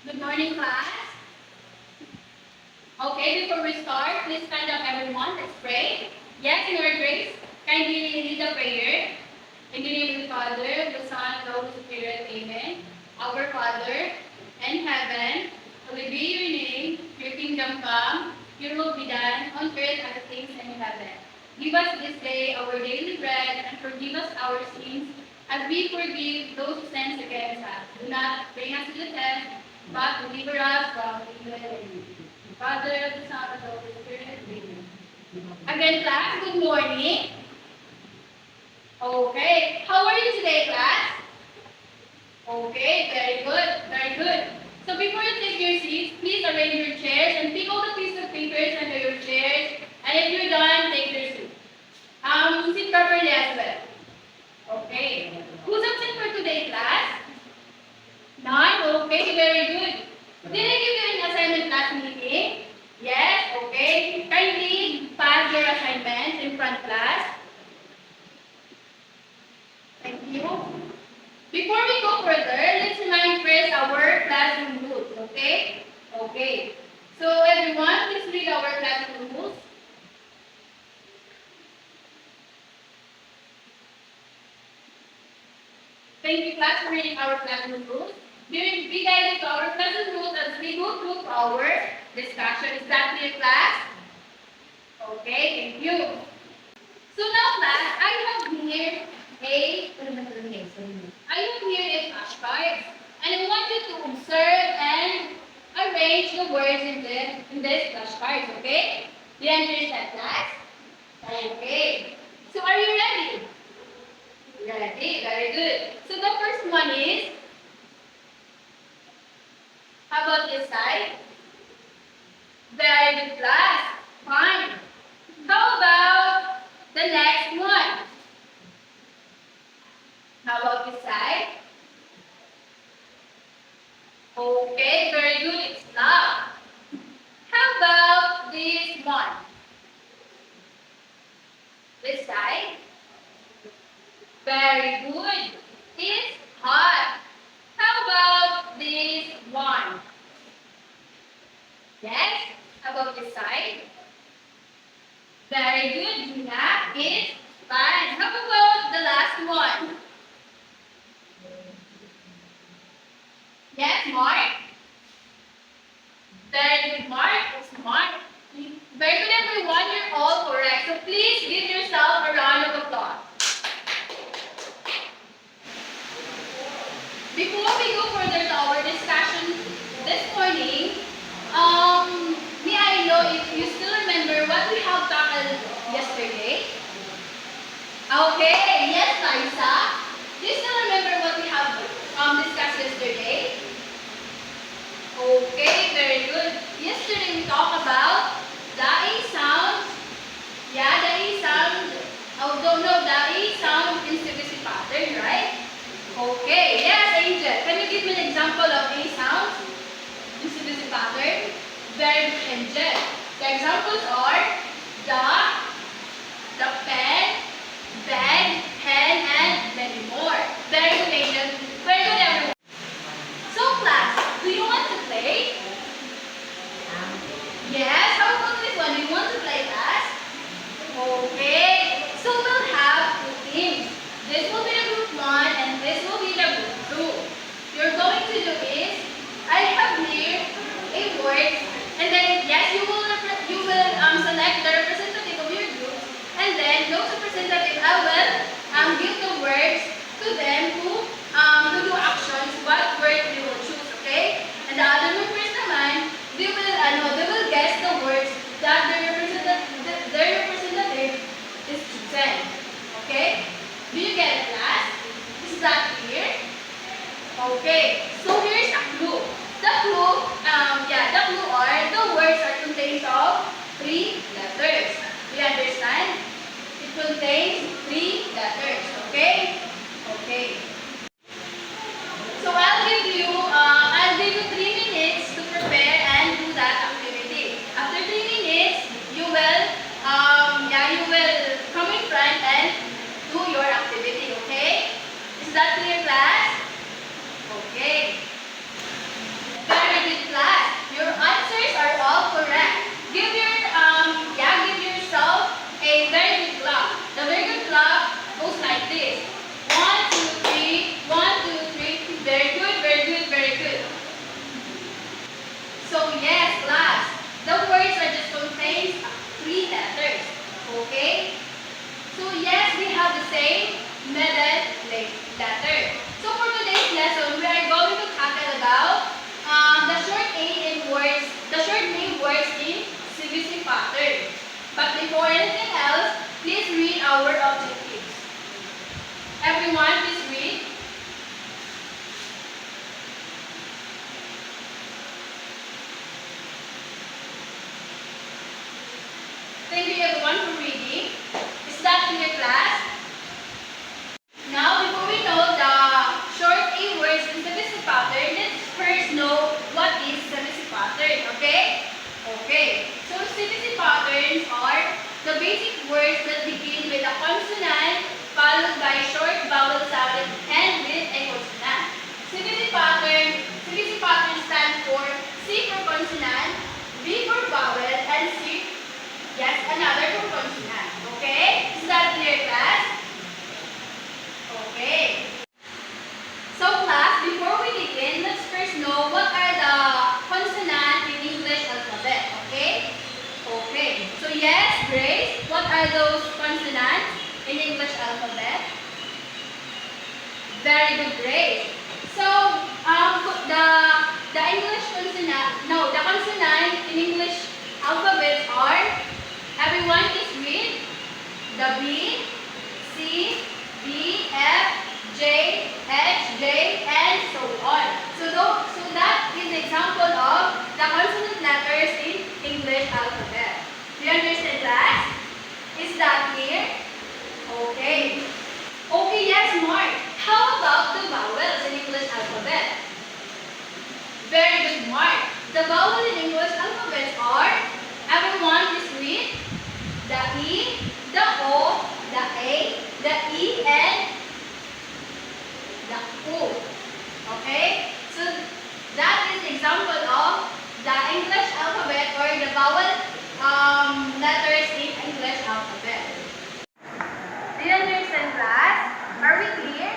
Good morning, class. Okay, before we start, please stand up, everyone. Let's pray. Yes, in our grace, kindly lead the prayer. In the name of the Father, the Son, and the Holy Spirit. Amen. Our Father in heaven, hallowed be your name. Your kingdom come. Your will be done on earth as it is in heaven. Give us this day our daily bread, and forgive us our sins, as we forgive those who sin against us. Do not bring us to the test, but deliver us from evil. Father, the Son, and the Holy Spirit. Amen. Again, class, good morning. Okay, how are you today, class? Okay, very good, very good. So before you take your seats, please arrange your chairs and pick all the pieces of papers under your chairs. And if you're done, take your seat. Sit properly as well. Okay. Who's absent for today, class? None? Okay, very good. Did I give you an assignment last meeting? Yes, okay. Kindly pass your assignments in front class. Thank you. Before we go further, let's remind first our classroom rules, okay? Okay. So everyone, please read our classroom rules. Thank you, class, for reading our classroom rules. Be guided to our classroom rules as we go through our discussion. Is that clear, class? Okay, thank you. So now, class, I have here a flashcard, and I want you to observe and arrange the words in this flashcard, okay? Do you understand, class? Okay. So are you ready? Ready, very good. So the first one is, how about this side? Very good, class. Fine. How about the next one? How about this side? Okay, very good. It's loud. How about this one? This side? Very good. It's hot. How about this one? Yes? How about this side? Very good, Gina. It's fine. How about the last one? Yes, Mark? Very good, Mark. It's Mark. Very good, everyone. You're all correct. So please give yourself a round of applause. Before we go further to our discussion this morning, may I know if you still remember what we have tackled yesterday? Okay, yes, Liza. Do you still remember what we have discussed yesterday? Okay, very good. Yesterday we talked about the A sound. Yeah, the A sound. Oh, don't know the A sound in CVC pattern, right? Okay, yes, Angel. Can you give me an example of A sound in CVC pattern? Very good, Angel. The examples are the pen, bed, pen, and many more. Very good, Angel. Very good, everyone. So, class, do you want to play? Yes, how about this one? Do you want to play, class? Okay. So, we'll have two teams. This will be the group 1 and this will be the group 2. You're going to do is, I have here a word, and then yes, you will have the same middle letter. So for today's lesson, we are going to tackle about the short name words in CBC pattern. But before anything else, please read our objectives. Everyone, please read. Thank you everyone for reading. Is that clear, class? Now, before we know the short A words in CBC pattern, let's first know what is CBC pattern, okay? Okay. So, CBC patterns are the basic words that begin with a consonant followed by short vowel sound and with a consonant. CBC pattern stands for C for consonant, B for vowel, and C, yes, another for consonant. Okay? Is that clear, class? Okay. So class, before we begin, let's first know what are the consonants in English alphabet. Okay? Okay. So yes, Grace, what are those consonants in English alphabet? Very good, Grace. So the English the consonant in English alphabet are, everyone please read, the B, C, D, F, J, H, J, and so on. So that is the example of the consonant letters in English alphabet. Do you understand that? Is that clear? Okay. Okay, yes, Mark. How about the vowels in English alphabet? Very good, Mark. The vowels in English alphabet are, everyone please read, the E, the O, the A, the E, and the O. Okay? So that is example of the English alphabet or the vowel letters in English alphabet. Do you understand, class? Are we clear?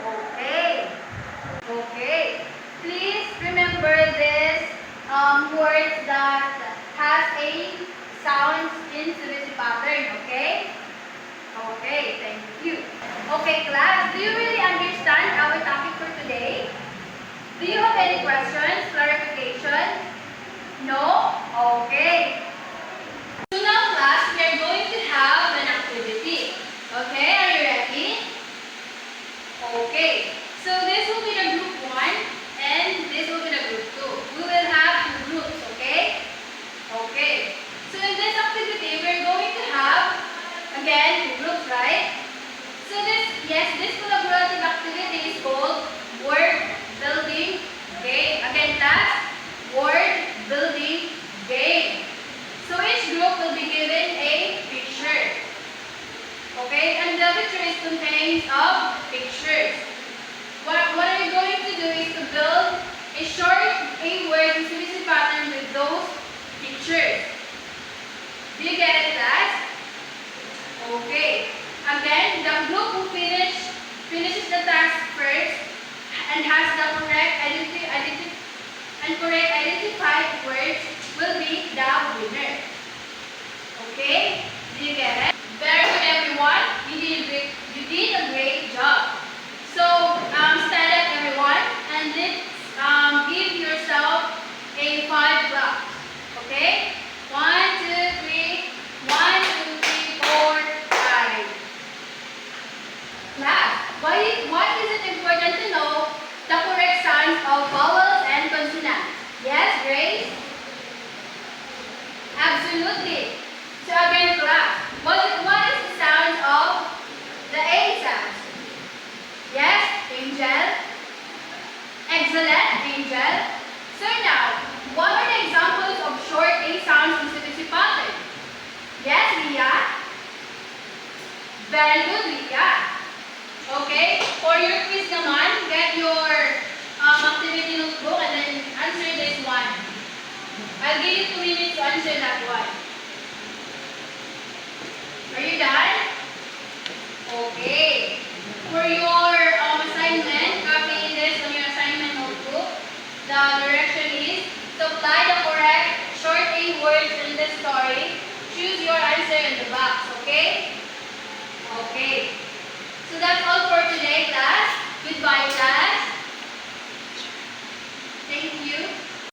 Okay. Okay. Please remember this words that has a sounds in CBC pattern. Okay? Okay, thank you. Okay, class, do you really understand our topic for today? Do you have any questions, clarification? No? Okay. So now, class, we are going to have an activity. Okay, are you ready? Okay. So this will be the group 1 and this will be the group 2. We will have 2 groups, okay? Okay. So in this activity, we are going to have again 2 groups, right? So this collaborative activity is called word building game. Again, class, word building game. So each group will be given a picture. Okay, and the picture is contains of pictures. What are you going to do is to build a short A word in CBC pattern with those pictures. Do you get it, class? Okay. Again, the group who finishes the task first and has the correct identified words will be the winner. Okay? Do you get it? Very good, everyone. You did a great job. So stand up, everyone, and let's give yourself a 5 claps. Okay? 1, 2, 3. 1, 2, 3, 4, 5. Class, why is it important to know the correct sounds of vowels and consonants? Yes, Grace? Absolutely. So again, class, what is the sound of the A sounds? Yes, Angel? Excellent, Angel. So now, what are the examples of short A sounds in CBC pattern? Yes, Ria? Very good, Ria. Okay, for your quiz naman, get your activity notebook and then answer this one. I'll give you 2 minutes to answer that one. Are you done? Okay. For your assignment, copy this on your assignment notebook. The direction is to apply the correct short A words in the story. Choose your answer in the box, okay?